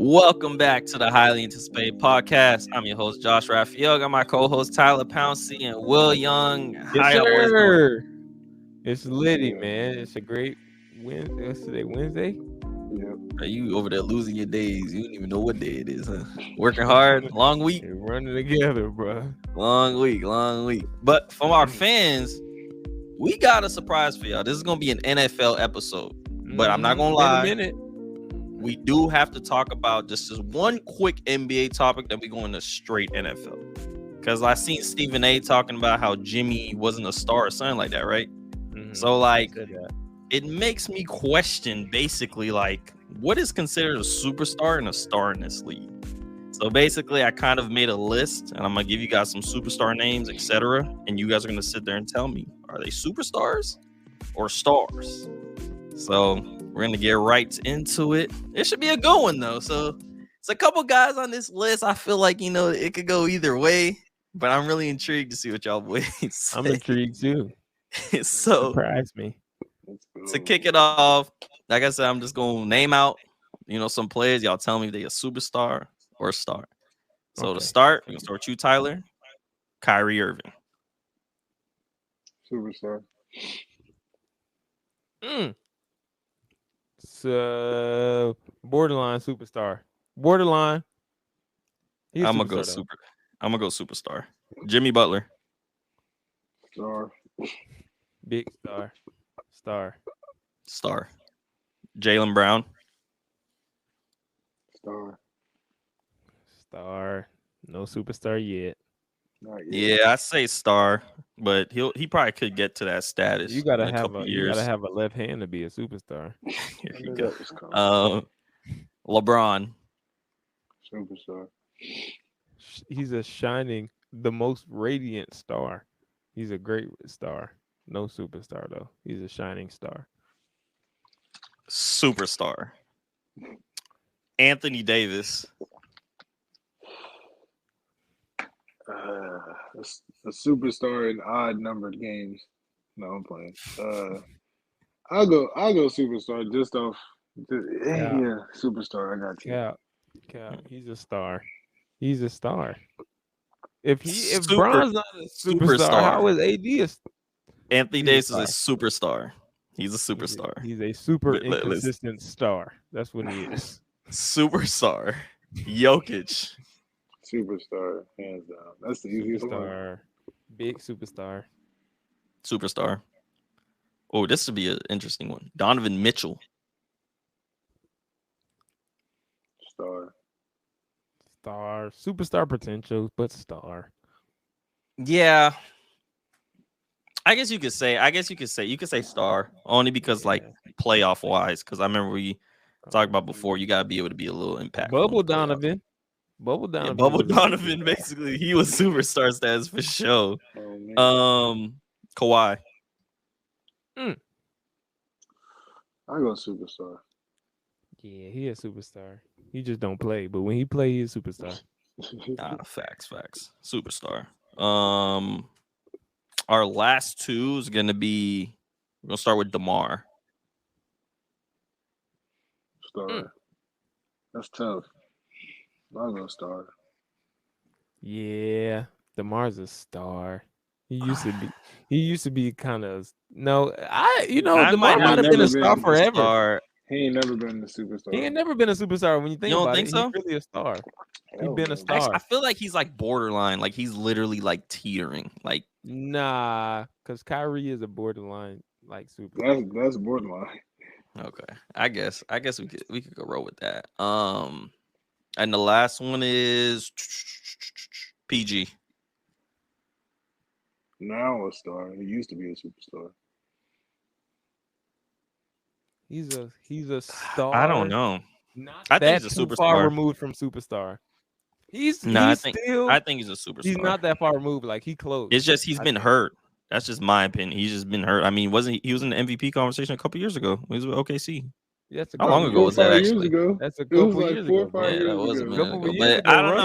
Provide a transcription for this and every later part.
Welcome back to the highly anticipated podcast. I'm your host, Josh Raphael. Got my co-host Tyler Pouncey and Will Young. Yes, How y'all boys doing? sir. It's litty, man. It's a great Wednesday. What's today? Wednesday? Are you over there losing your days? You don't even know what day it is, huh? Working hard, long week. We're running together, bro. Long week. But from our fans, we got a surprise for y'all. This is gonna be an NFL episode, but I'm not gonna lie. In a minute. We do have to talk about just this one quick NBA topic that we go into straight NFL. Because I seen Stephen A talking about how Jimmy wasn't a star or something like that, right? Mm-hmm. So like, it makes me question basically like what is considered a superstar and a star in this league. So basically, I kind of made a list, and I'm gonna give you guys some superstar names, etc. And you guys are gonna sit there and tell me, are they superstars or stars? So we're gonna get right into it. It should be a good one though. So it's a couple guys on this list. I feel like it could go either way, but I'm really intrigued to see what y'all boys say. I'm intrigued too. So surprise me. To kick it off, like I said, I'm just gonna name out, some players. Y'all tell me if they a superstar or a star. So to start, we're gonna start with you, Tyler. Kyrie Irving. Superstar. So borderline superstar. Borderline. I'm gonna go superstar. Jimmy Butler. Star. Big star. Star. Jaylen Brown. Star. No superstar yet. Not yet. Yeah, I say star, but he probably could get to that status. You gotta in a have couple a years. you gotta have a left hand to be a superstar. Here I you knew go. that was coming. LeBron. Superstar. He's the most radiant star. He's a great star. No superstar though. He's a shining star. Superstar. Anthony Davis. A superstar in odd numbered games. No, I'm playing. I'll go superstar just off. Yeah, superstar. I got you. Cal. He's a star. He's a star. If Super- Bron's not a superstar, how is AD Anthony Davis is a superstar. He's a superstar. He's a super inconsistent star. That's what he is. Superstar. Jokic. Superstar, hands down. That's the easiest one. Big superstar. Superstar. Oh, this would be an interesting one. Donovan Mitchell. Star. Superstar potential, but star. Yeah. I guess you could say star only because like playoff wise, because I remember we talked about before, you gotta be able to be a little impactful. Bubble Donovan. Yeah, Bubble Donovan, basically, he was superstar status for sure. Kawhi. I go superstar. Yeah, he a superstar. He just don't play, but when he play, he's a superstar. Facts. Superstar. Our last two is gonna be. We're gonna start with DeMar. Star. That's tough. I'll go star. Yeah, DeMar's a star. He used to be kind of DeMar might have been a star forever. He ain't never been a superstar. He ain't never been a superstar. When you think about it, he's really a star. He's been a star. Actually, I feel like he's like borderline. Like he's literally like teetering. Like nah, because Kyrie is a borderline like superstar. That's borderline. Okay, I guess we could go roll with that. And the last one is PG. Now a star. He used to be a superstar. He's a star. I don't know. I think he's a superstar. Far removed from superstar. I think he's a superstar. He's not that far removed. Like he close. It's just he's been hurt. That's just my opinion. He's just been hurt. I mean, he was in the MVP conversation a couple years ago. He was with OKC. How long ago was that actually? That's a couple years ago. That was a minute ago. But I don't know.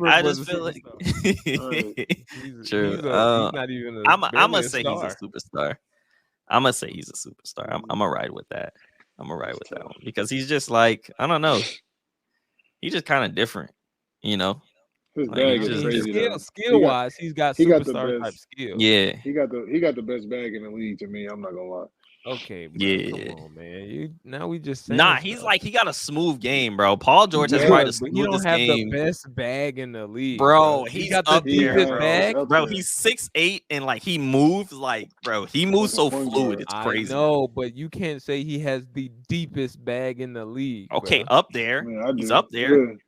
I just feel like true. He's not even. I'm gonna say he's a superstar. I'm gonna say he's a superstar. I'm gonna ride with that. I'm gonna ride with that one because he's just like, I don't know. He's just kind of different, you know. His Like, bag he's is I mean, just crazy different. though. skill wise, he's got he got the superstar type best. skill. Yeah, He got the best bag in the league to me. I'm not gonna lie. Okay, bro. Come yeah. on, man. Now we just saying Nah, he's stuff. like he got a smooth game, bro. Paul George has He probably Yeah, the does, but he don't smoothest have the game, best bag in the league, bro. bro. He He's got the up there, deepest bro. he's bag. up Bro, there. he's 6'8" and like he moves like, bro, he moves Like a so point fluid. guard. It's I crazy. know, but you can't say he has the deepest bag in the league, Okay, bro. up I there. mean, I He's do. up there. Yeah, it's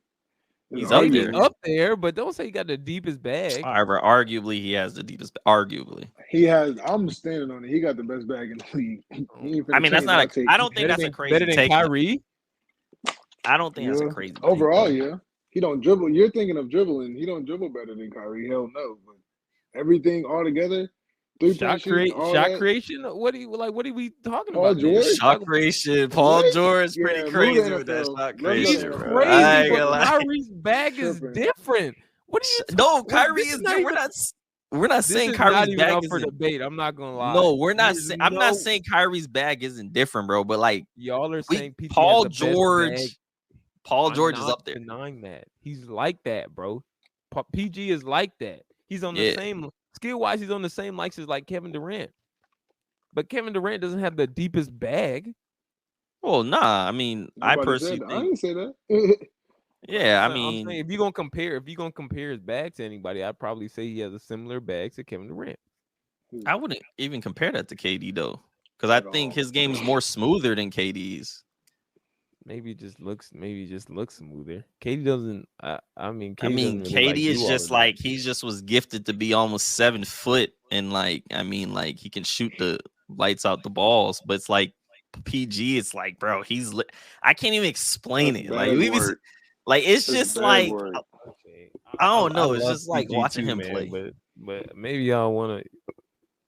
He's up Maybe there. arguable. up there, but don't say he got the deepest bag. However, arguably he has the deepest. Arguably, He has. I'm standing on it. He got the best bag in the league. He ain't I finna mean that's change not my a. take. I don't think that's a Better crazy than take. Though. Kyrie. I don't think that's a Yeah, crazy take. overall, Though. yeah. He don't dribble. You're thinking of dribbling. He don't dribble better than Kyrie. Hell no. But everything all together, 3-point shooting, all Shot that. creation. What are we talking Paul about there? George? Shot creation. Paul What? George pretty Yeah, move crazy the with that NFL. shot Let's go to He's creation, the bro. NFL. I crazy, ain't but gonna lie. Kyrie's bag is Tripping. different. What are you No, talking? Kyrie This is. not We're even, not. We're not this saying is not Kyrie's even bag up for isn't. debate. I'm not gonna lie. No, we're not. There's I'm not no, saying Kyrie's bag isn't different, bro. But like, y'all are we saying PG has Paul the best bag. George. Paul I'm George is not up there. denying that. He's like that, bro. PG is like that. He's on the Yeah. same skill wise. He's on the same likes as like Kevin Durant. But Kevin Durant doesn't have the deepest bag. Well, nah. I mean, I Nobody personally said that. I think. didn't say that. Yeah, I I'm saying mean, if you're gonna compare his bag to anybody, I'd probably say he has a similar bag to Kevin Durant. I wouldn't even compare that to KD though, because I At think all. his game is more smoother than KD's. Maybe it just looks smoother. Katie doesn't. I mean, I Katie mean, doesn't really KD do is all just of that. like he just was gifted to be almost 7 foot, and like I mean, like he can shoot the lights out the balls. But it's like PG, it's like, bro, I can't even explain That's it. Like bag we even work. like it's That's just bag like work. Okay, I don't know. It's love just like PG watching too, him man, play. but maybe y'all want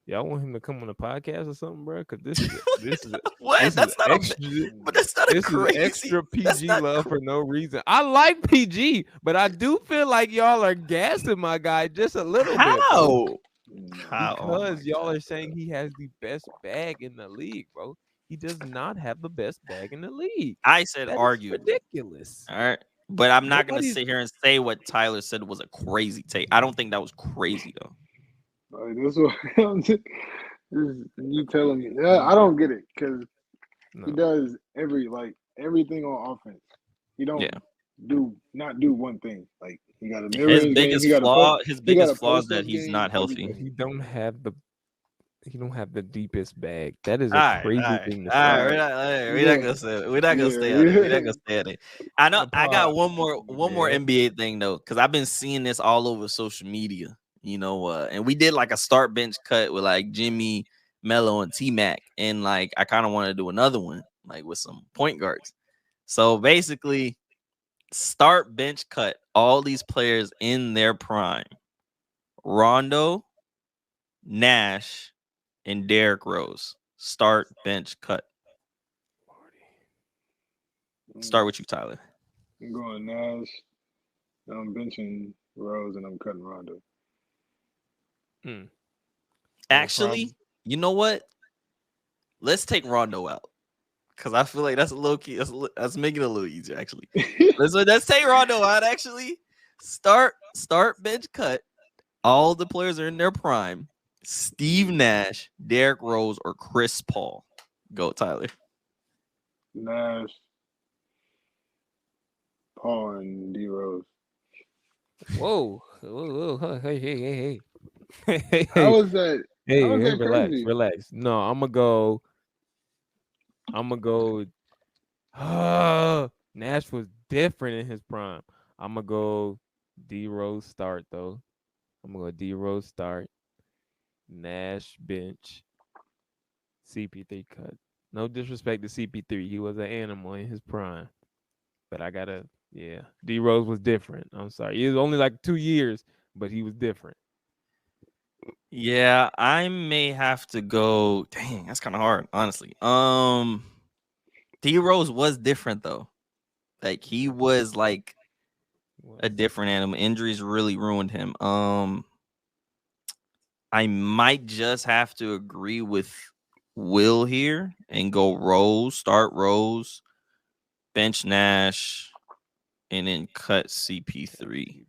him to come on the podcast or something, bro? Because this is What? this That's is not extra. but that's not a This is crazy. extra That's PG not love for no reason. I like PG, but I do feel like y'all are gassing my guy just a little bit, bro. How? Oh my Because y'all God. are saying he has the best bag in the league, bro. He does not have the best bag in the league. I said That is argue. ridiculous. All right. But I'm not gonna Nobody's- sit here and say what Tyler said was a crazy take. I don't think that was crazy though. Like, that's what you telling me. Yeah, I don't get it because No. he does everything on offense. He don't Yeah. not do one thing. Like he got a His mid-range game. biggest He got flaw, a his he got biggest a flaw is post-up that he's game, not healthy. everything. He don't have the deepest bag. That is a All right, crazy all right, thing to all right. say. We're not gonna say it. We're not gonna stay on it. We're not gonna stay on it. I know. I got one more Yeah. NBA thing though, because I've been seeing this all over social media. You know, and we did like a start bench cut with like Jimmy, Melo, and T Mac, and like I kind of want to do another one like with some point guards. So basically, start bench cut all these players in their prime: Rondo, Nash, and Derrick Rose. Start bench cut. Start with you, Tyler. I'm going Nash. I'm benching Rose and I'm cutting Rondo. Actually, you know what? Let's take Rondo out because I feel like that's a low key. That's making it a little easier. Actually, let's take Rondo out. Actually, start bench cut. All the players are in their prime. Steve Nash, Derrick Rose, or Chris Paul. Go, Tyler. Nash, Paul, and D Rose. Whoa. Hey. How was that? Hey, How was that crazy? relax. No, I'm gonna go. Nash was different in his prime. I'm gonna go D Rose start though. I'm gonna go D Rose start. Nash bench. CP3 cut. No disrespect to CP3. He was an animal in his prime. But I gotta, D Rose was different. I'm sorry. He was only like 2 years, but he was different. Yeah, I may have to go. Dang, that's kind of hard, honestly. D Rose was different though. Like he was like a different animal. Injuries really ruined him. I might just have to agree with Will here and go Rose, start Rose, bench Nash, and then cut CP3.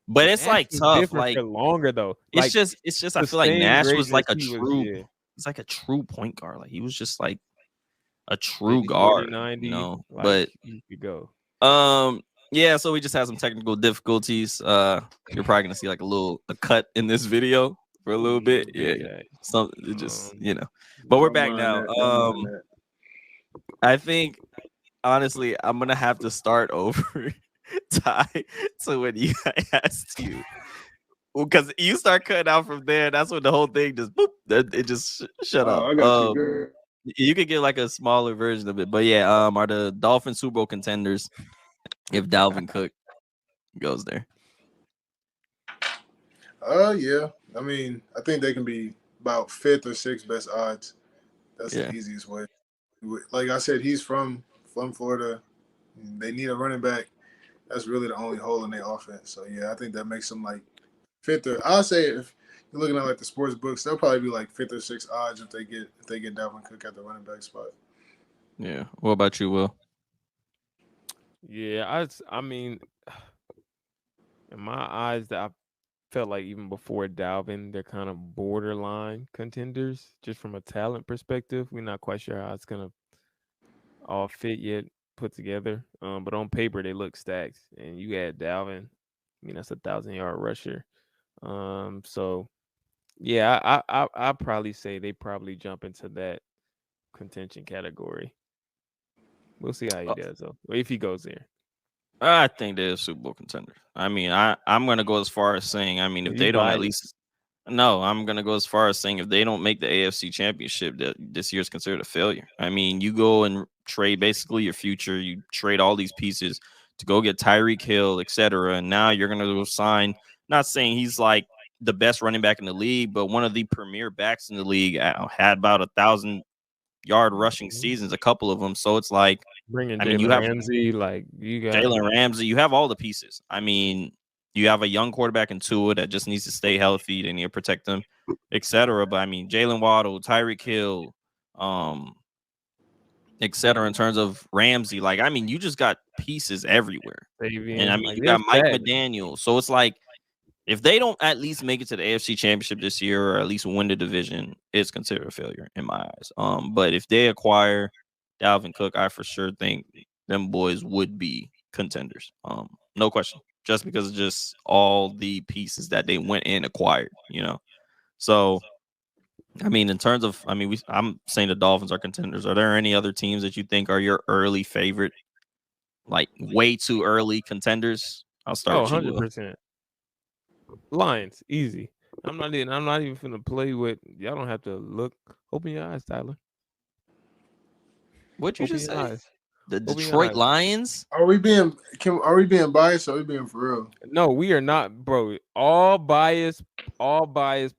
But it's like was tough. different Like for longer though. it's Like just I feel like sustained Nash was like greatness, a he was true. yeah. It's like a true point guard. Like he was just like a true 80, 40, guard, 90, like But you could go. yeah, so we just had some technical difficulties. You're probably gonna see like a cut in this video for a little bit. Yeah. Some it just But we're Don't back mind now. that. Don't mind that. I think honestly I'm gonna have to start over Ty to when you asked you. Because you start cutting out from there, that's when the whole thing just boop, it just shut up. Oh, I got you good. You could get like a smaller version of it, but yeah, are the Dolphins Super Bowl contenders if Dalvin Cook goes there? Yeah. I mean, I think they can be about 5th or 6th best odds. That's the easiest way. Like I said, he's from Florida. They need a running back. That's really the only hole in their offense. So yeah, I think that makes them like 5th or I'll say if you're looking at like the sports books, they'll probably be like 5th or 6th odds if they get Dalvin Cook at the running back spot. Yeah. What about you, Will? Yeah, I mean, in my eyes, that I felt like even before Dalvin, they're kind of borderline contenders, just from a talent perspective. We're not quite sure how it's gonna all fit yet, put together. But on paper, they look stacked. And you add Dalvin, I mean that's 1,000-yard rusher. So yeah, I probably say they probably jump into that contention category. We'll see how he does though, or if he goes there. I think they're a Super Bowl contender. I mean, I'm gonna go as far as saying, I mean, if they don't at least I'm gonna go as far as saying if they don't make the AFC Championship, that this year is considered a failure. I mean, you go and trade basically your future, you trade all these pieces to go get Tyreek Hill, etc. And now you're gonna go sign. Not saying he's like the best running back in the league, but one of the premier backs in the league. Had about 1,000-yard rushing seasons, a couple of them. So it's like, bringing I mean, you Jalen have Ramsey, like you got Jalen Ramsey, you have all the pieces. I mean, you have a young quarterback in Tua that just needs to stay healthy. They need to protect them, etc. But I mean, Jalen Waddle, Tyreek Hill, etc. In terms of Ramsey, like I mean, you just got pieces everywhere. And I mean, like, you got Mike bad. McDaniel. So it's like, if they don't at least make it to the AFC Championship this year, or at least win the division, it's considered a failure in my eyes. But if they acquire Dalvin Cook, I for sure think them boys would be contenders. No question. Just because of just all the pieces that they went and acquired, So, I mean, in terms of, I mean, I'm saying the Dolphins are contenders. Are there any other teams that you think are your early favorite, like way too early contenders? I'll start with you, Will. 100%. Lions, easy. I'm not even finna play with. Y'all don't have to look. Open your eyes, Tyler. What'd you Open just your say? eyes. The Open your Detroit eyes. Lions? Are we being biased or are we being for real? No, we are not, bro. All bias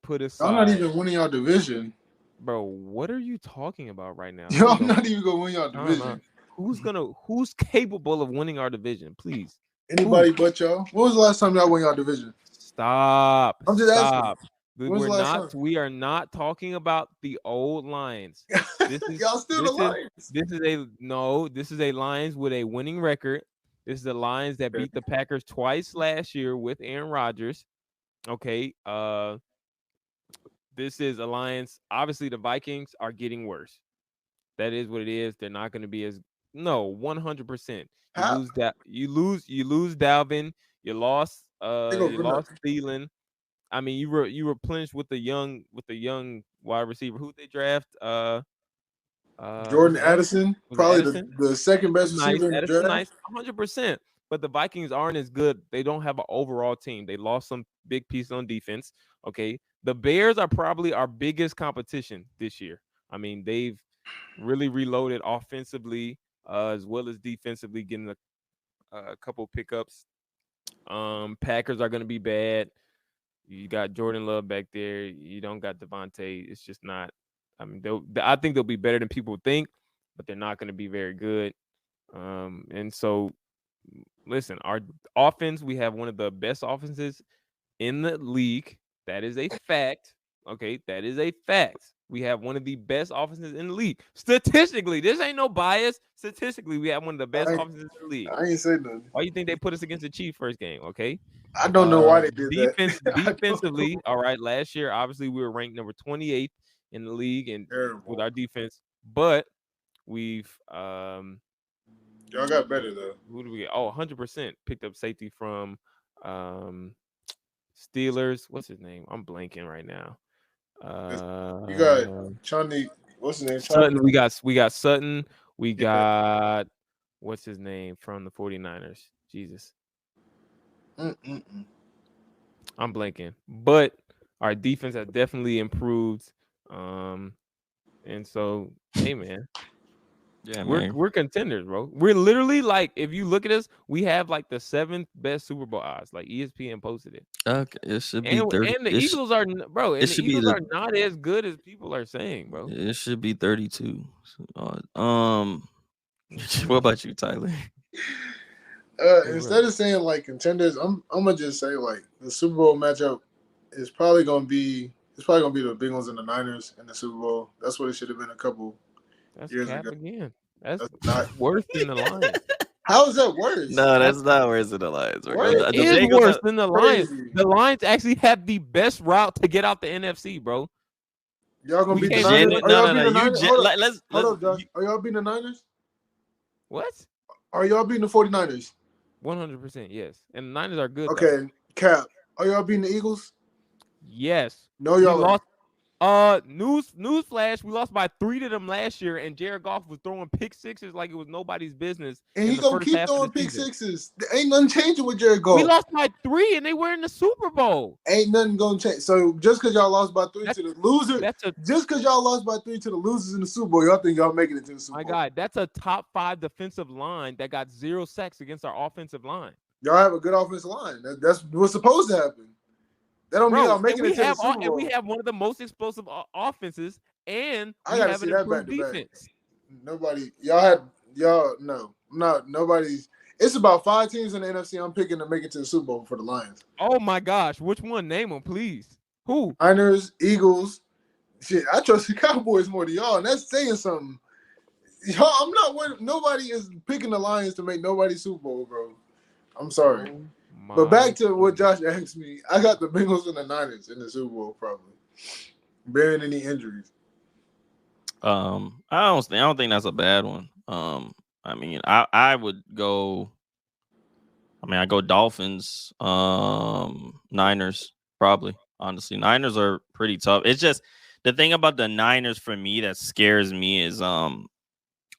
put aside. I'm not even winning y'all division. Bro, what are you talking about right now? Yo, I'm not even gonna win y'all division. Who's capable of winning our division? Please. Anybody but y'all. When was the last time y'all won y'all division? Stop. I'm just asking. We are not talking about the old Lions. Y'all still the Lions. This is a Lions with a winning record. This is the Lions that beat the Packers twice last year with Aaron Rodgers. Okay. This is a Lions. Obviously, the Vikings are getting worse. That is what it is. They're not going to be as 100%. You lose Dalvin. You lost Thielen. I mean, you replenished with the young wide receiver. Who they draft? Jordan Addison, probably the second best receiver in the draft. Nice, 100%. But the Vikings aren't as good. They don't have an overall team. They lost some big pieces on defense. Okay, the Bears are probably our biggest competition this year. I mean, they've really reloaded offensively as well as defensively, getting a couple pickups. Packers are going to be bad. You got Jordan Love back there. You don't got Devontae. It's just not. I mean, I think they'll be better than people think, but they're not going to be very good. And so, listen, our offense, we have one of the best offenses in the league. That is a fact. Okay, that is a fact. We have one of the best offenses in the league. Statistically, this ain't no bias. Statistically, we have one of the best offenses in the league. I ain't say nothing. Why you think they put us against the Chiefs first game? Okay. I don't know why they did that. Defensively, all right. Last year, obviously, we were ranked number 28 in the league and with our defense, but we've y'all got better though. Who do we get? Oh, 100% picked up safety from Steelers. What's his name? I'm blanking right now. You got Chani. What's his name? Sutton. We got Sutton. We got what's his name from the 49ers. Jesus. I'm blanking. But our defense has definitely improved. And so, hey man. Yeah, we're contenders, bro. We're literally like, if you look at us, we have like the 7th best Super Bowl odds. Like ESPN posted it. Okay, it should be 30. And the Eagles are, bro. And the Eagles are not as good as people are saying, bro. It should be 32. What about you, Tyler? Instead of saying like contenders, I'm gonna just say like the Super Bowl matchup is probably gonna be the Bengals and the Niners in the Super Bowl. That's what it should have been a couple. That's years cap ago. again. That's not worse than the Lions. How is that worse? No, that's not worse than the Lions. It is worse than the Lions. The Lions actually have the best route to get out the NFC, bro. Y'all gonna beat the Niners? Hold up, Josh. Are y'all beating the Niners? What? Are y'all beating the 49ers? 100%, yes. And the Niners are good. Okay, Cap. Are y'all beating the Eagles? Yes. No, y'all lost. Newsflash, we lost by 3 to them last year, and Jared Goff was throwing pick sixes like it was nobody's business. And he gonna keep throwing pick sixes. There ain't nothing changing with Jared Goff. We lost by 3, and they were in the Super Bowl. Ain't nothing gonna change. So just because y'all lost by 3 to the loser, just because y'all lost by 3 to the losers in the Super Bowl, y'all think y'all making it to the Super Bowl? My God, that's a top 5 defensive line that got 0 sacks against our offensive line. Y'all have a good offensive line. That's what's supposed to happen. That don't mean y'all making it to the Super Bowl. And we have one of the most explosive offenses, and we have an improved defense. Nobody's. It's about 5 teams in the NFC I'm picking to make it to the Super Bowl for the Lions. Oh my gosh, which one? Name them, please. Who? Niners, Eagles. Shit, I trust the Cowboys more than y'all, and that's saying something. Y'all, I'm not worried. Nobody is picking the Lions to make nobody Super Bowl, bro. I'm sorry. But back to what Josh asked me, I got the Bengals and the Niners in the Super Bowl, probably, bearing any injuries. I don't think that's a bad one. I mean, I would go. I mean, I go Dolphins, Niners, probably. Honestly, Niners are pretty tough. It's just the thing about the Niners for me that scares me is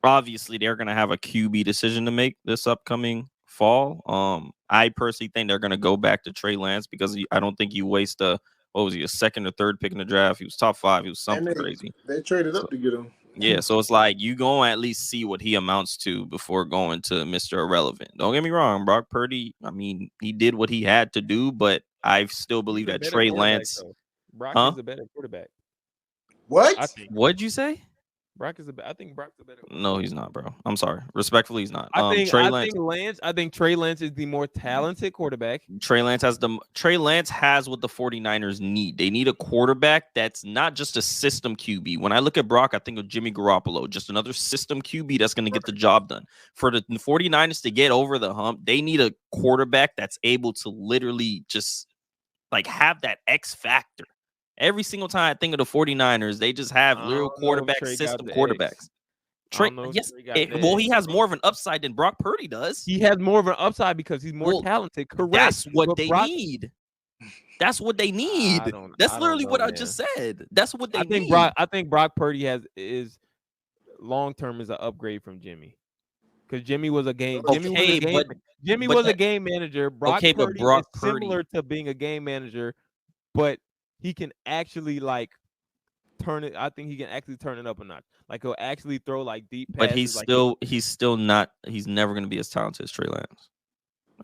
obviously they're gonna have a QB decision to make this upcoming fall. I personally think they're going to go back to Trey Lance because I don't think you waste a 2nd or 3rd pick in the draft. He was top 5. He was something crazy. They traded up to get him. Yeah, so it's like you go and at least see what he amounts to before going to Mr. Irrelevant. Don't get me wrong, Brock Purdy, I mean, he did what he had to do, but I still believe that Trey Lance. Brock is a better quarterback. What? What'd you say? I think Brock's a better. No, he's not, bro. I'm sorry. Respectfully, he's not. I think Trey Lance is the more talented quarterback. Trey Lance has what the 49ers need. They need a quarterback that's not just a system QB. When I look at Brock, I think of Jimmy Garoppolo, just another system QB that's going to get the job done. For the 49ers to get over the hump, they need a quarterback that's able to literally just like have that X factor. Every single time I think of the 49ers, they just have little quarterback system quarterbacks. Trey, yes, well, he has more of an upside than Brock Purdy does. He has more of an upside because he's more talented. Correct. That's what they need. That's what they need. That's literally what I just said. That's what they need. I think Brock Purdy is long term is an upgrade from Jimmy. Because Jimmy was a game. Jimmy was a game manager. Brock Purdy is similar to being a game manager, but he can actually like turn it. I think he can actually turn it up a notch. Like he'll actually throw like deep passes. But he's still not. He's never going to be as talented as Trey Lance.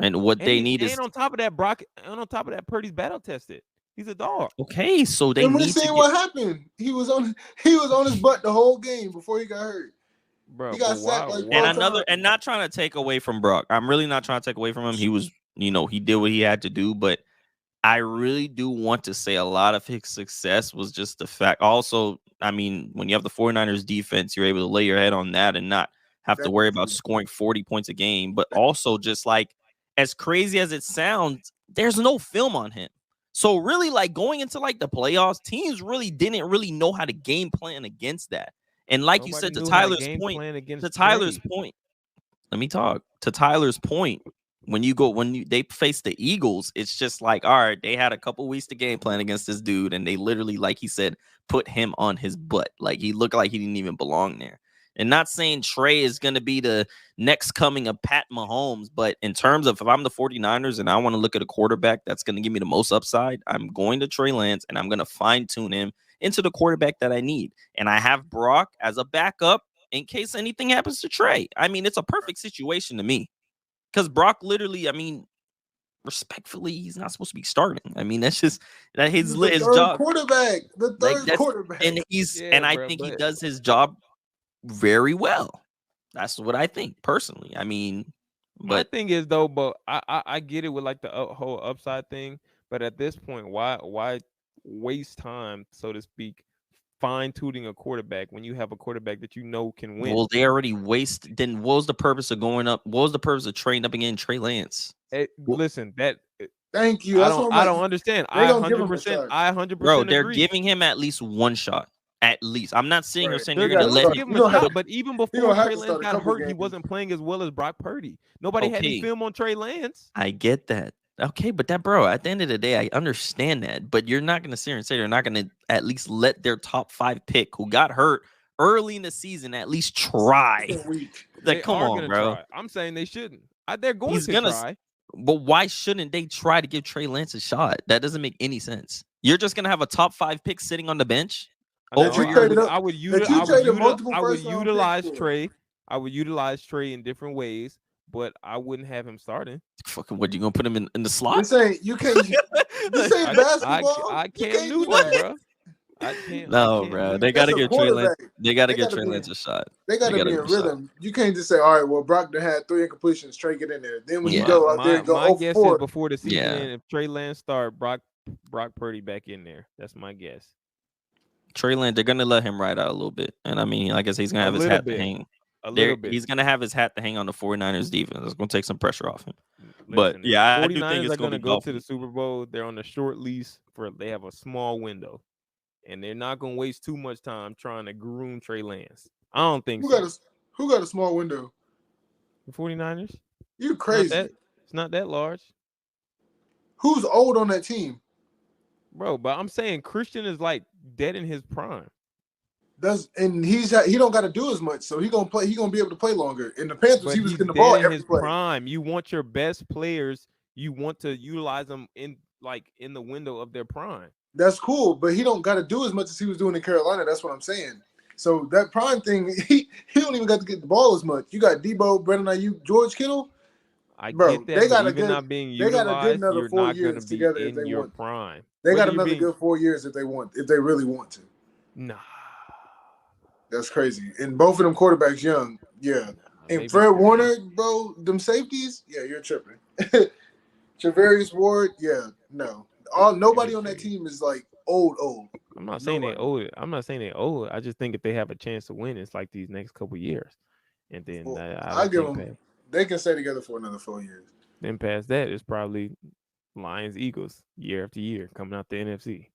And what they need is. And on top of that, Purdy's battle tested. He's a dog. Okay, so they need to. What happened? He was on his butt the whole game before he got hurt. Bro, he got sacked like and not trying to take away from Brock. I'm really not trying to take away from him. He was, he did what he had to do, but I really do want to say a lot of his success was just the fact. Also, I mean, when you have the 49ers defense, you're able to lay your head on that and not have to worry about scoring 40 points a game. But also, just like as crazy as it sounds, there's no film on him. So really, like going into like the playoffs, teams really didn't really know how to game plan against that. And like you said, to Tyler's point, let me talk. To Tyler's point, when they face the Eagles, it's just like, all right, they had a couple weeks to game plan against this dude, and they literally, like he said, put him on his butt. Like he looked like he didn't even belong there. And not saying Trey is going to be the next coming of Pat Mahomes, but in terms of if I'm the 49ers and I want to look at a quarterback that's going to give me the most upside, I'm going to Trey Lance and I'm going to fine tune him into the quarterback that I need. And I have Brock as a backup in case anything happens to Trey. I mean, it's a perfect situation to me because Brock literally, I mean, respectfully, he's not supposed to be starting. I mean, that's just that his job. The third quarterback, and I think he does his job very well. That's what I think personally. I mean, but my thing is though, but I get it with like the whole upside thing. But at this point, why waste time, so to speak, fine tuning a quarterback when you have a quarterback that you know can win? Well, they already wasted. Then what was the purpose of going up? What was the purpose of trading up again Trey Lance? Listen, that. Thank you. I don't understand. I 100%. Bro, they're agree. giving him at least one shot. At least. I'm not saying you're saying you're going to let him a shot, but even before Trey Lance got hurt, he wasn't playing as well as Brock Purdy. Nobody had any film on Trey Lance. I get that. Okay, but that, bro, at the end of the day, I understand that. But you're not going to sit here and say they're not going to at least let their top 5 pick who got hurt early in the season at least try. Like, come on, bro. Try. I'm saying they shouldn't. They're going to try. But why shouldn't they try to give Trey Lance a shot? That doesn't make any sense. You're just going to have a top 5 pick sitting on the bench? I would utilize Trey. I would utilize Trey in different ways, but I wouldn't have him starting. Fucking what? You gonna put him in the slot? You say basketball? I can't do that, bro. I can't. No, bro. They gotta give Trey Lance. They gotta give Trey Lance a shot. They gotta be in rhythm. You can't just say, all right, well, Brock had 3 incompletions. Trey, get in there. Then when you go out there and go, my guess is before the season, if Trey Lance start, Brock Purdy back in there. That's my guess. Trey Lance, they're gonna let him ride out a little bit, and I mean, like I said, he's gonna have his hat to hang. A little bit. He's gonna have his hat to hang on the 49ers defense. It's gonna take some pressure off him. But yeah, I do think it's gonna go to the Super Bowl. They're on a short lease they have a small window, and they're not gonna waste too much time trying to groom Trey Lance. I don't think who got a small window? The 49ers. You crazy? It's not that large. Who's old on that team? Bro, but I'm saying Christian is like dead in his prime. He don't got to do as much, so he gonna play. He gonna be able to play longer. In the Panthers, he was getting the ball every play. Prime. You want your best players. You want to utilize them in the window of their prime. That's cool, but he don't got to do as much as he was doing in Carolina. That's what I'm saying. So that prime thing, he don't even got to get the ball as much. You got Debo, Brandon Ayuk, George Kittle. Get that. They got not being utilized. They got to get another 4 years together if they want. Prime. They got another good 4 years if they really want to. Nah. That's crazy. And both of them quarterbacks young. Yeah. And Fred Warner, bro, them safeties, yeah, you're tripping. Travarius Ward, yeah, no. Nobody on that team is like old. I'm not saying they're old. I just think if they have a chance to win, it's like these next couple years. And then I give them they can stay together for another 4 years. Then past that, it's probably Lions, Eagles, year after year, coming out the NFC.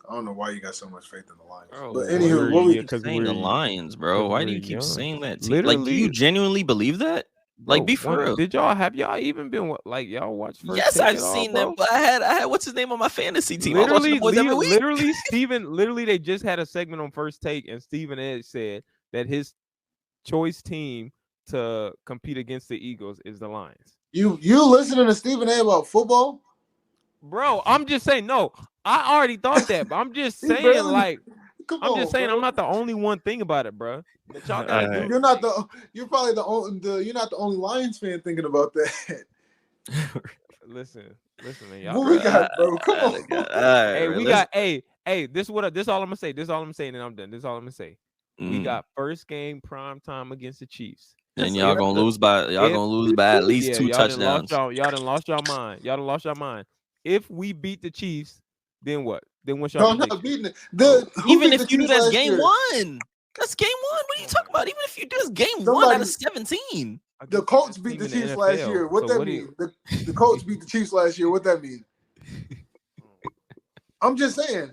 I don't know why you got so much faith in the Lions. Bro, but anywho, what we saying the Lions, bro? Why do you keep saying that? Like, do you genuinely believe that? Like, be for real. Have y'all even been y'all watch First Yes, Take I've seen them, but I had what's his name on my fantasy team? Literally, Steven, they just had a segment on First Take, and Stephen Edge said that his choice team to compete against the Eagles is the Lions. You listening to Stephen A about football? Bro, I'm just saying, no, I already thought that, but I'm just saying, I'm not the only one thinking about it, bro. But y'all gotta do. You're probably you're not the only Lions fan thinking about that. listen, man. Y'all. What we got, bro? Come on. This all I'm gonna say. This is all I'm saying, and I'm done. This is all I'm gonna say. We got first game prime time against the Chiefs. And y'all gonna lose by at least 2 touchdowns. Y'all done lost your mind. if we beat the Chiefs, then what? Then what's No, your I'm not prediction? beating it. Who Even beat the if you do, Chiefs that's last game year? one. That's game one. What are you Oh talking my about? Even if you do, it's game one Somebody, out of 17. the Against Colts best beat team the in the Chiefs last NFL. year. What So that what do mean? The Colts beat the Chiefs last year. What that mean? I'm just saying.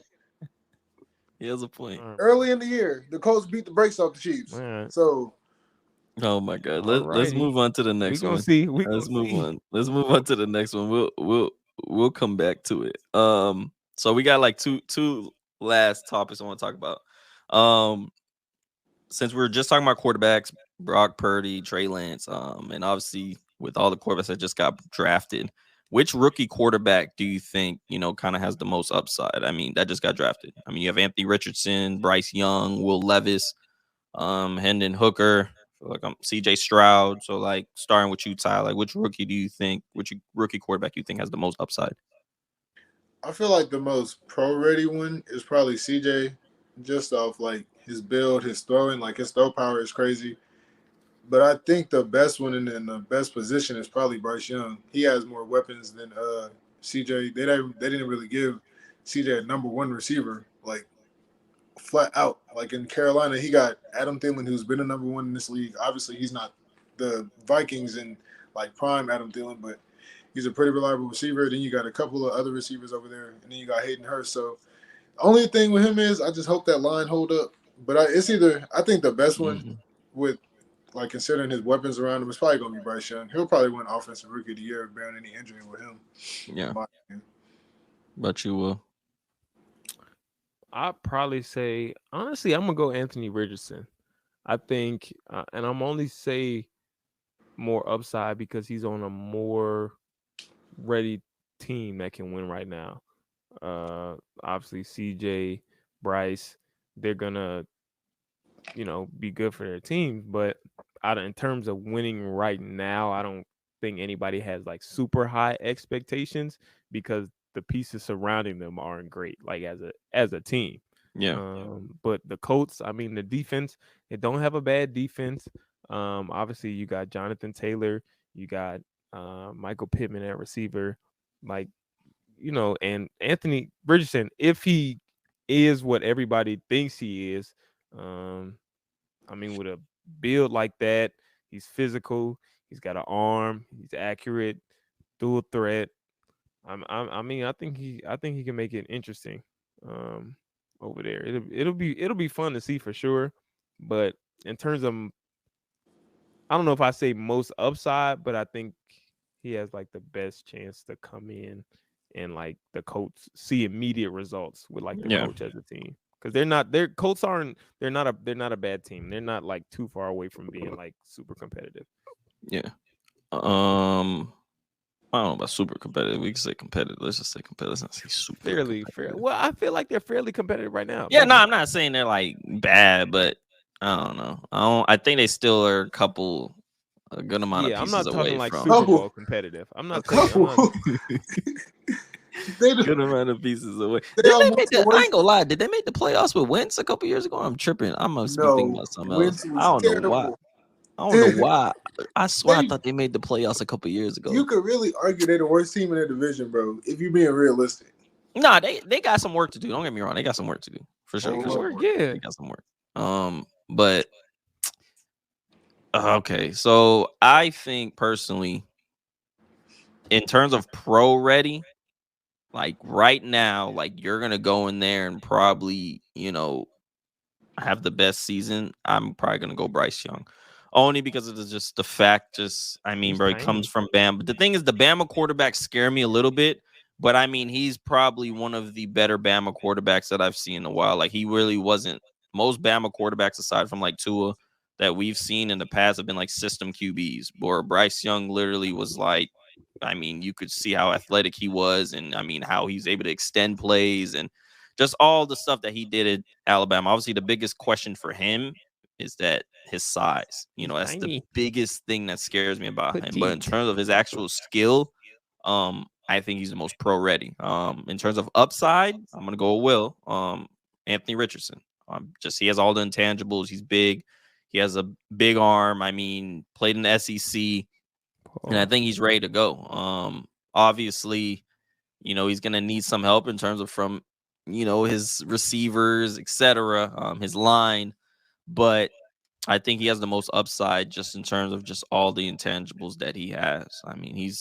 He has a point. Early in the year, the Colts beat the brakes off the Chiefs. All right. So, Oh my God. All Let's righty. move on to the We next gonna one. see. We Let's gonna move see. on. Let's move on to the next one. We'll come back to it. So we got like two last topics I want to talk about. Since we were just talking about quarterbacks, Brock Purdy, Trey Lance, and obviously with all the quarterbacks that just got drafted, which rookie quarterback do you think, kind of has the most upside? I mean, that just got drafted. I mean, you have Anthony Richardson, Bryce Young, Will Levis, Hendon Hooker, like CJ Stroud. So like starting with you, Ty, like which rookie quarterback you think has the most upside? I feel like the most pro-ready one is probably CJ, just off like his build, his throwing, like his throw power is crazy. But I think the best one and in the best position is probably Bryce Young. He has more weapons than CJ. They didn't really give CJ a number one receiver, like flat out. Like in Carolina, he got Adam Thielen, who's been a number one in this league. Obviously, he's not the Vikings and like prime Adam Thielen, but he's a pretty reliable receiver. Then you got a couple of other receivers over there, and then you got Hayden Hurst. So only thing with him is I just hope that line hold up. But I think the best one with like considering his weapons around him is probably gonna be Bryce Young. He'll probably win Offensive Rookie of the Year bearing any injury with him. Yeah, but you will. I'd probably say honestly, I'm gonna go Anthony Richardson. I think, and I'm only say more upside because he's on a more ready team that can win right now. Obviously CJ, Bryce, they're gonna, be good for their teams, but in terms of winning right now, I don't think anybody has like super high expectations because the pieces surrounding them aren't great, like as a team. Yeah. But the Colts, I mean, the defense, they don't have a bad defense. Obviously you got Jonathan Taylor, you got Michael Pittman at receiver, like, and Anthony Richardson, if he is what everybody thinks he is, I mean, with a build like that, he's physical, he's got an arm, he's accurate, dual threat. I mean, I think he can make it interesting over there. It'll be fun to see for sure. But in terms of, I don't know if I say most upside, but I think he has like the best chance to come in and like the Colts see immediate results with like the coach as a team. Because they're not a bad team. They're not like too far away from being like super competitive. Yeah. I don't know about super competitive. We can say competitive. Let's just say competitive. Let's not say super fair. Well, I feel like they're fairly competitive right now. Yeah, no, I'm not saying they're like bad, but I don't know. I think they still are a good amount of pieces I'm not talking away like from Super Bowl competitive. I'm not saying good amount of pieces away. I ain't gonna lie. Did they make the playoffs with Wentz a couple years ago? I'm tripping. I must be thinking about something else. I don't know why. I don't know why. I swear I thought they made the playoffs a couple years ago. You could really argue they're the worst team in their division, bro, if you're being realistic. Nah, they got some work to do. Don't get me wrong. They got some work to do. For sure. Yeah. They got some work. But okay. So I think personally, in terms of pro ready, like right now, like you're gonna go in there and probably, have the best season. I'm probably gonna go Bryce Young. Only because of just the fact, bro, he comes from Bama. But the thing is, the Bama quarterbacks scare me a little bit. But I mean, he's probably one of the better Bama quarterbacks that I've seen in a while. Like, he really wasn't. Most Bama quarterbacks, aside from like Tua, that we've seen in the past have been like system QBs. Or Bryce Young literally was like, I mean, you could see how athletic he was, and I mean, how he's able to extend plays and just all the stuff that he did at Alabama. Obviously, the biggest question for him is that his size. That's the biggest thing that scares me about him. But in terms of his actual skill, I think he's the most pro ready. In terms of upside, I'm gonna go with Will. Anthony Richardson. He has all the intangibles. He's big. He has a big arm. I mean, played in the SEC, and I think he's ready to go. Obviously, he's gonna need some help in terms of from his receivers, etc., his line, but I think he has the most upside just in terms of just all the intangibles that he has. I mean,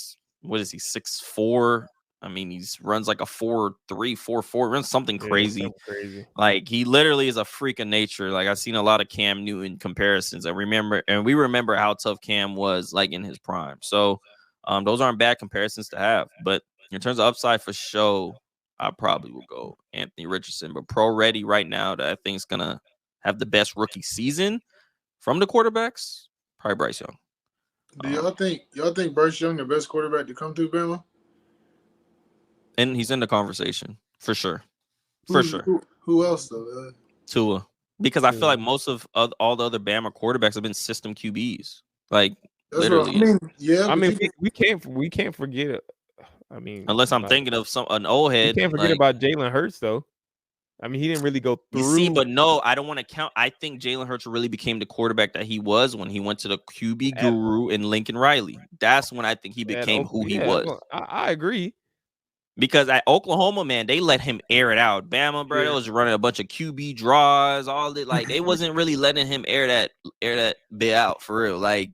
what is he, 6'4"? I mean, he's runs like a 4.3, 4.4, runs something crazy. Something crazy. Like, he literally is a freak of nature. Like, I've seen a lot of Cam Newton comparisons. We remember how tough Cam was like in his prime. So those aren't bad comparisons to have. But in terms of upside for show, I probably will go Anthony Richardson. But pro ready right now that I think is gonna have the best rookie season from the quarterbacks, probably Bryce Young. Do y'all think Bryce Young the best quarterback to come through Bama? And he's in the conversation for sure. Who else though? Tua, because I feel like most of all the other Bama quarterbacks have been system QBs. Like, That's literally. what I mean. Yeah, I mean, we can't forget it. I mean, Unless I'm thinking of an old head. You can't forget about Jalen Hurts though. I mean, he didn't really go through. You see, but no, I don't want to count. I think Jalen Hurts really became the quarterback that he was when he went to the QB guru in Lincoln Riley. That's when I think he became who he was. I agree. Because at Oklahoma, man, they let him air it out. Bama, bro, they was running a bunch of QB draws, all that. Like, they wasn't really letting him air that bit out for real. Like,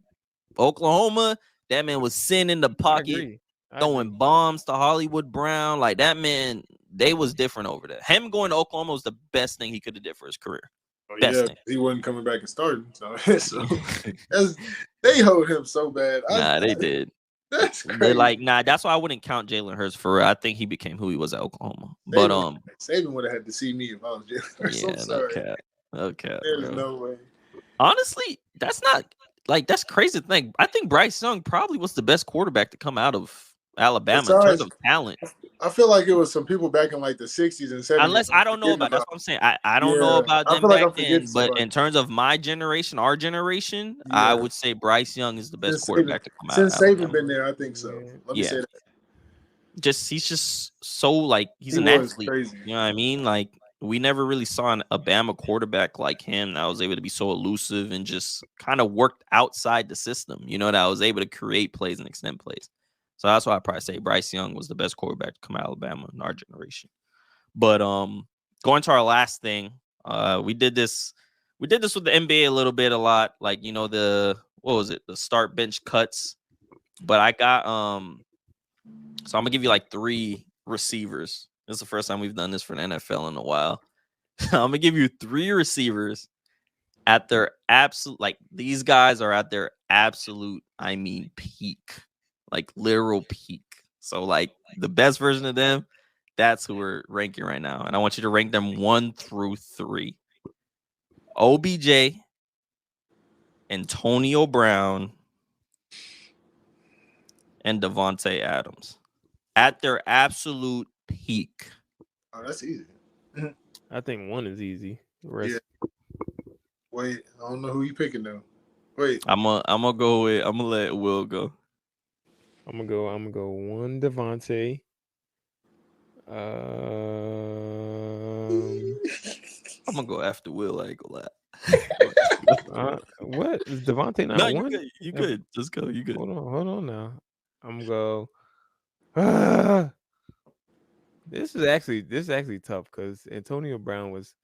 Oklahoma, that man was sitting in the pocket, throwing bombs to Hollywood Brown. Like, that man, they was different over there. Him going to Oklahoma was the best thing he could have did for his career. Best thing. He wasn't coming back and starting. So they hold him so bad. They did. That's crazy. That's why I wouldn't count Jalen Hurts for real. I think he became who he was at Oklahoma. But Saban would have had to see me if I was Jalen Hurts. I'm sorry. Okay. There's no way. Honestly, that's crazy to think. I think Bryce Young probably was the best quarterback to come out of Alabama in terms of talent. I feel like it was some people back in like the 60s and 70s. Unless I don't know about that's what I'm saying. I don't know about them back then. But in terms of my generation, our generation, I would say Bryce Young is the best quarterback to come out. Since Saban been there, I think so. Let me say that. He's just so he's an athlete. Crazy. You know what I mean? Like, we never really saw a Bama quarterback like him that was able to be so elusive and just kind of worked outside the system. That was able to create plays and extend plays. So that's why I probably say Bryce Young was the best quarterback to come out of Alabama in our generation. But going to our last thing, we did this with the NBA a lot. Like, the start bench cuts. But I got so I'm gonna give you like 3 receivers. This is the first time we've done this for the NFL in a while. I'm gonna give you 3 receivers at their absolute, these guys are at their absolute, peak. Like, literal peak. So, the best version of them, that's who we're ranking right now. And I want you to rank them 1 through 3. OBJ, Antonio Brown, and Devontae Adams. At their absolute peak. Oh, that's easy. I think 1 is easy. Yeah. Wait, I don't know who you picking though. Wait. I'm gonna let Will go. I'm gonna go 1 Devontae. I'm gonna go after Will. I ain't gonna lie. What is Devontae not 1? You good? Just go. You good? Hold on now. I'm gonna go. This is actually tough because Antonio Brown was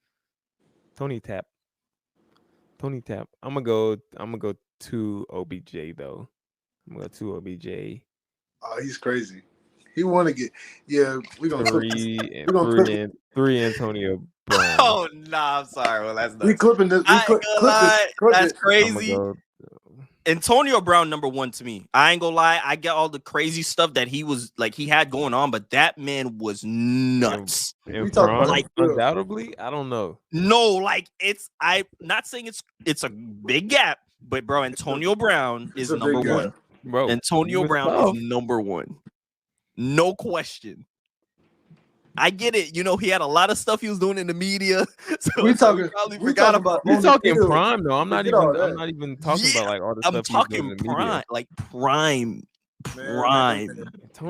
Tony Tap. I'm gonna go 2 OBJ though. I'm gonna go 2 OBJ. Oh, he's crazy. He want to get. Yeah, we're gonna 3 Antonio Brown. Oh no, I'm sorry. Well, that's nuts. We clipping this. That's crazy. Antonio Brown number 1 to me. I ain't gonna lie. I get all the crazy stuff that he was he had going on, but that man was nuts. We talk about undoubtedly. I don't know. No, I'm not saying it's a big gap, but bro, Antonio Brown is number 1. Bro, Antonio Brown is number 1. No question. I get it. He had a lot of stuff he was doing in the media. So we talking prime though. I'm not even talking about all the stuff. I'm talking prime, prime.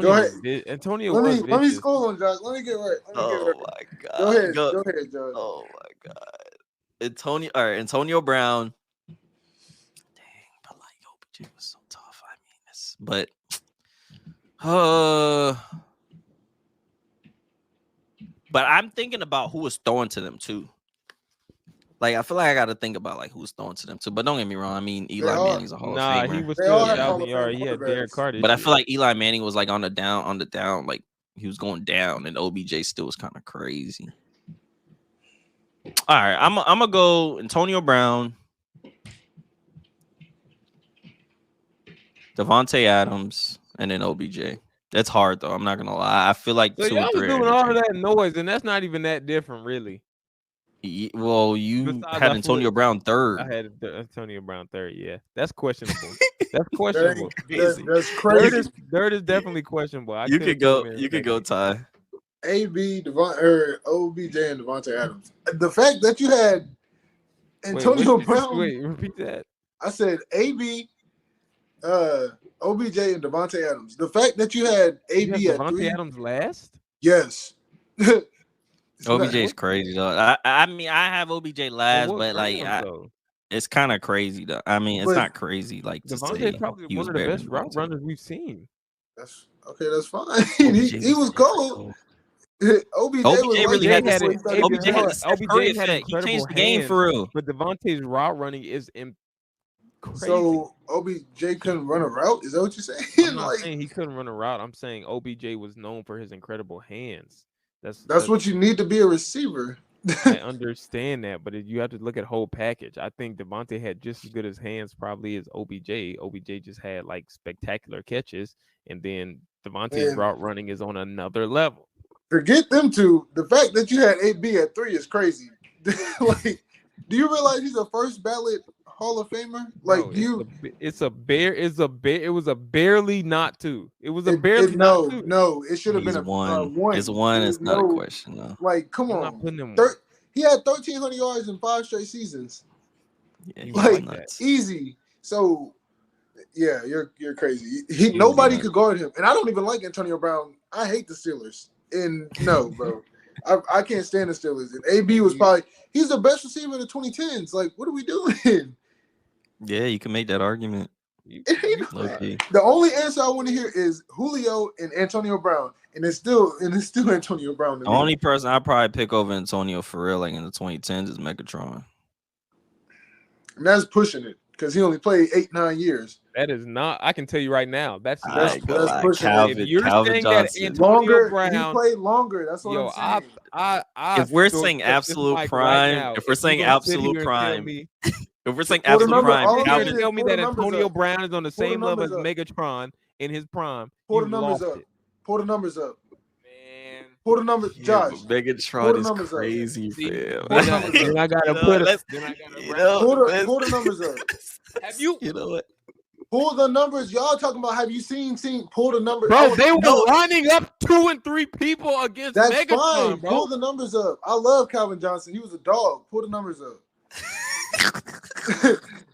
Go ahead, Antonio. Let me score on Josh. Let me get right. My god. Go ahead, Josh. Oh my god. Antonio Brown. Dang, but OBJ was so tough. But I'm thinking about who was throwing to them too. Like I feel like I got to think about like who's throwing to them too. But don't get me wrong. I mean, Eli Manning's a Hall of Nah, Famer. he was They still all have 1,000 Hall of yards. Fame He had Derek quarterbacks. Carr this But I year. feel like Eli Manning was like on the down, like he was going down, and OBJ still was kind of crazy. All right, I'm gonna go Antonio Brown, Devontae Adams, and then OBJ. That's hard though. I'm not gonna lie. I feel like So 2 y'all and was 3 are doing all of interchangeable. that noise, and that's not even that different, really. Well, you Besides, had I Antonio feel Brown I third. had Antonio Brown third. Yeah, that's questionable. That's That questionable. that's Third crazy. is definitely questionable. I You could have could put go. him in You could go second. Ty. AB, OBJ, and Devontae Adams. The fact that you had Antonio Brown. Wait, repeat that. I said AB, OBJ, and Devontae Adams. The fact that you had You have AB at Devontae 3. Adams last. Yes. It's OBJ not- is crazy though. I mean, I have OBJ On last, what but like, grounds, though? it's kind of crazy though. I mean, it's But not crazy like to Devontae say is probably he was one of the better best than route Devontae. runners we've seen. That's okay. That's fine. OBJ he was cold. OBJ was really like had that the before he started OBJ getting had the hard. Steph Curry effect. He incredible changed the game hands, for real. but Devontae's route running is crazy. So OBJ couldn't run a route. Is that what you're saying? I'm not Like, saying he couldn't run a route. I'm saying OBJ was known for his incredible hands. that's what you need to be a receiver. I understand that, but you have to look at whole package. I think Devontae had just as good as hands probably as OBJ. OBJ just had like spectacular catches, and then Devontae's And- route running is on another level. Forget them two. The fact that you had AB at 3 is crazy. Like, do you realize he's a first ballot Hall of Famer? Like, Bro, do you? it was a barely not two. It was a It, barely not no, two. no. It should have He's been a one. one. It's one. There's It's not a no- question though. Like, come I'm on. not putting him. He had 1,300 yards in 5 straight seasons. Yeah, he's Like, nuts. easy. So, yeah, you're crazy. He's Nobody nuts. could guard him, and I don't even like Antonio Brown. I hate the Steelers. And no, bro, I can't stand the Steelers. And AB was probably he's the best receiver in the 2010s. Like, what are we doing? Yeah, you can make that argument. Low-key. The only answer I want to hear is Julio and Antonio Brown, and it's still Antonio Brown. To The me. only person I probably pick over Antonio for real, like in the 2010s, is Megatron. And that's pushing it because he only played 8-9 years. That is not. I can tell you right now. That's Alright, go that's ahead. pushing it. Calvin, If you're Calvin saying Johnson. that Antonio Longer, he Brown, played longer. That's what yo, I'm saying. If we're feel saying this absolute mic prime, now, if we're you saying gonna sit absolute here and tell prime, me- if we're saying Pull the absolute number, prime, all I'm Calvin, saying is tell me pull the that numbers Antonio up. Brown is on the Pull the same level as numbers up. Megatron in his prime. Pull You the numbers lost up. it. Pull the numbers up. Man. Pull the numbers, Josh. Pull Megatron the is numbers up. crazy, See, fam. Pull the numbers Then up. I gotta You know, put it. let's- Then I gotta You know, Pull the numbers up. Have you? You know what? Pull the numbers. Y'all talking about have you seen pull the numbers? Bro, they were no. lining up 2 and 3 people against That's Megatron, fine. bro. Pull the numbers up. I love Calvin Johnson. He was a dog. Pull the numbers up.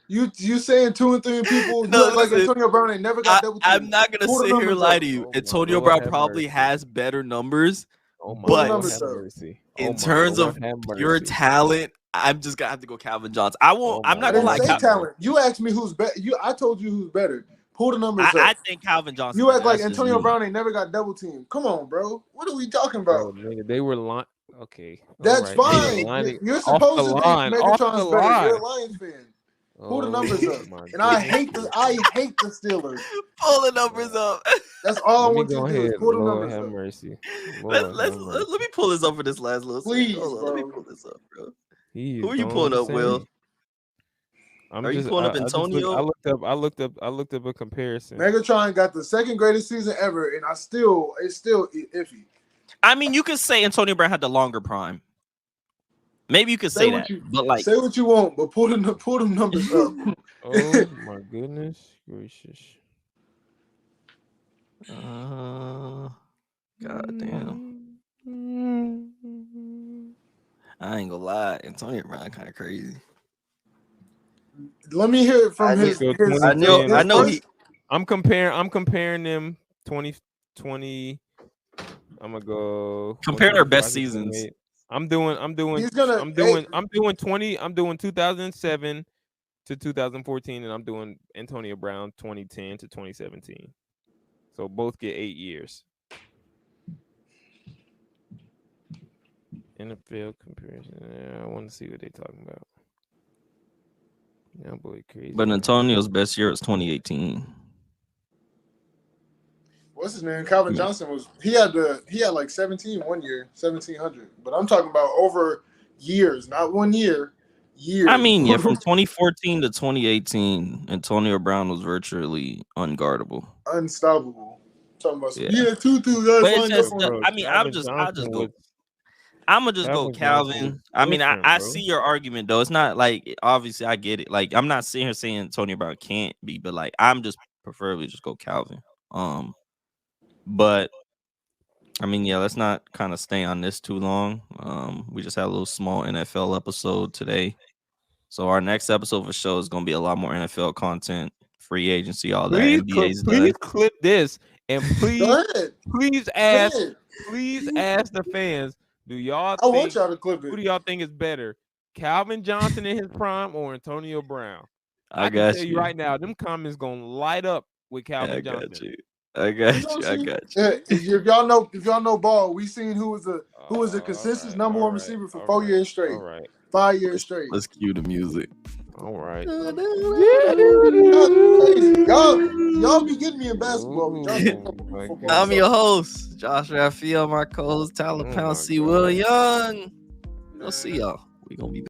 You saying 2 and 3 people No, like listen. Antonio Brown ain't never got double teamed. I'm not gonna Pull the sit here and numbers lie up. to you. Oh my Antonio Lord, Brown have probably mercy. has better numbers. Oh my But- Lord, have Numbers up. mercy. In Oh my terms Lord, of have pure mercy. talent, I'm just gonna have to go Calvin Johnson. I won't. Oh I'm my I not gonna didn't lie. Lord. say Cal- talent. You asked me who's better. I told you who's better. Pull the numbers up. I think Calvin Johnson. You but act like that's just Antonio me. Brown ain't never got double teamed. Come on, bro. What are we talking Bro, about? nigga, they were okay. That's all right. They were fine. lining You're off supposed the to think line, off the Megatron's better. You're a line. Lions fan. Pull the Oh numbers up. my And I goodness. hate the Steelers. Pull the numbers up. That's all I Let me want you go to do ahead. is pull the Lord numbers have up. mercy. Let Lord let have mercy. me pull this up for this last little. Please, second. Hold on, bro. let me pull this up, bro. He Who is are you going pulling up, insane. Will? I'm Are you just, pulling up I just Antonio? I looked up a comparison. Megatron got the second greatest season ever, and it's still iffy. I mean, you could say Antonio Brown had the longer prime. Maybe you could say what that, you but like, say what you want, but pull them numbers up. Oh my goodness gracious. God damn. I ain't gonna lie, Antonio Brown kind of crazy. Let me hear it from I his. So his 2010, I know first- he. I'm comparing them 2020. I'm gonna go Comparing their best 2008. seasons. I'm doing He's gonna- I'm doing 2007 to 2014, and I'm doing Antonio Brown 2010 to 2017. So both get 8 years. NFL comparison. Yeah, I want to see what they're talking about. Yeah, boy, crazy. But Antonio's best year was 2018. What's his name? Calvin Johnson was he had like 17 one year, 1,700. But I'm talking about over years, not 1 year. Years. I mean, yeah, from 2014 to 2018, Antonio Brown was virtually unguardable, unstoppable. I'm talking about yeah. Tutu. But it's just, I mean, I'll just go. I'm gonna just go Calvin. I mean, I see your argument though. It's not like obviously I get it. Like I'm not sitting here saying Antonio Brown can't be, but like I'm just preferably just go Calvin. But I mean, yeah, let's not kind of stay on this too long. We just had a little small NFL episode today. So our next episode of the show is gonna be a lot more NFL content, free agency, all that. NBA's please clip this and please ask the fans. Do y'all I want y'all to clip it. Who do y'all think is better, Calvin Johnson in his prime or Antonio Brown? I can tell you right now, them comments gonna light up with Calvin Johnson. I got you. Yeah, if y'all know ball, we seen who was a consistent number one receiver for 4 years straight. All right. 5 years straight. Let's cue the music. All right. Y'all be getting me in basketball. I'm your host, Josh Raphael, my co-host, Tyler Pound, C. Will Young. We'll see y'all. We're gonna be back.